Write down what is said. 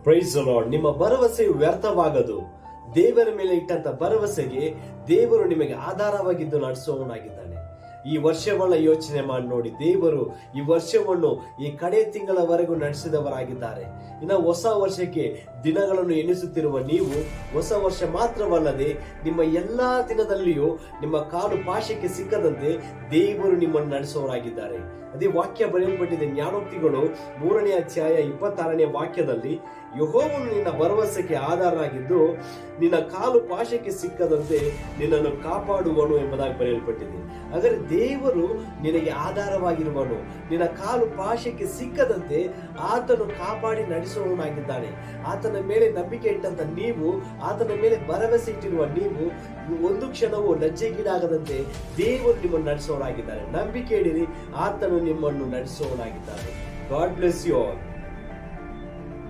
Price the lord. ನಿಮ್ಮ ಭರವಸೆಯು ವ್ಯರ್ಥವಾಗದು. ದೇವರ ಮೇಲೆ ಇಟ್ಟಂತ ಭರವಸೆಗೆ ದೇವರು ನಿಮಗೆ ಆಧಾರವಾಗಿದ್ದು ನಡೆಸುವವನಾಗಿದ್ದಾನೆ. ಈ ವರ್ಷವನ್ನ ಯೋಚನೆ ಮಾಡಿ ನೋಡಿ, ದೇವರು ಈ ವರ್ಷವನ್ನು ಈ ಕಡೆ ತಿಂಗಳವರೆಗೂ ನಡೆಸಿದವರಾಗಿದ್ದಾರೆ. ಇನ್ನು ಹೊಸ ವರ್ಷಕ್ಕೆ ದಿನಗಳನ್ನು ಎಣಿಸುತ್ತಿರುವ ನೀವು, ಹೊಸ ವರ್ಷ ಮಾತ್ರವಲ್ಲದೆ ನಿಮ್ಮ ಎಲ್ಲಾ ದಿನದಲ್ಲಿಯೂ ನಿಮ್ಮ ಕಾಲು ಪಾಶಕ್ಕೆ ಸಿಕ್ಕದಂತೆ ದೇವರು ನಿಮ್ಮನ್ನು ನಡೆಸುವವರಾಗಿದ್ದಾರೆ. ಅದೇ ವಾಕ್ಯ ಬರೆಯಲ್ಪಟ್ಟಿದೆ. ಜ್ಞಾನೋಕ್ತಿಗಳು 3ನೇ ಅಧ್ಯಾಯ 26ನೇ ವಾಕ್ಯದಲ್ಲಿ, ಯೆಹೋವನು ನಿನ್ನ ಭರವಸೆಗೆ ಆಧಾರನಾಗಿದ್ದು ನಿನ್ನ ಕಾಲು ಪಾಶಕ್ಕೆ ಸಿಕ್ಕದಂತೆ ನಿನ್ನನ್ನು ಕಾಪಾಡುವನು ಎಂಬುದಾಗಿ ಬರೆಯಲ್ಪಟ್ಟಿದೆ. ಹಾಗಾದರೆ ದೇವರು ನಿನಗೆ ಆಧಾರವಾಗಿರುವನು. ನಿನ್ನ ಕಾಲು ಪಾಶಕ್ಕೆ ಸಿಕ್ಕದಂತೆ ಆತನು ಕಾಪಾಡಿ ನಡೆಸುವವನಾಗಿದ್ದಾನೆ. ಆತನ ಮೇಲೆ ನಂಬಿಕೆ ಇಟ್ಟಂತ ನೀವು, ಆತನ ಮೇಲೆ ಭರವಸೆ ಇಟ್ಟಿರುವ ನೀವು ಒಂದು ಕ್ಷಣವೂ ಲಜ್ಜೆಗೀಡಾಗದಂತೆ ದೇವರು ನಿಮ್ಮನ್ನು ನಡೆಸುವವನಾಗಿದ್ದಾನೆ. ನಂಬಿಕೆ ಇಡಿರಿ, ಆತನು ನಿಮ್ಮನ್ನು ನಡೆಸುವವನಾಗಿದ್ದಾನೆ. God bless you all.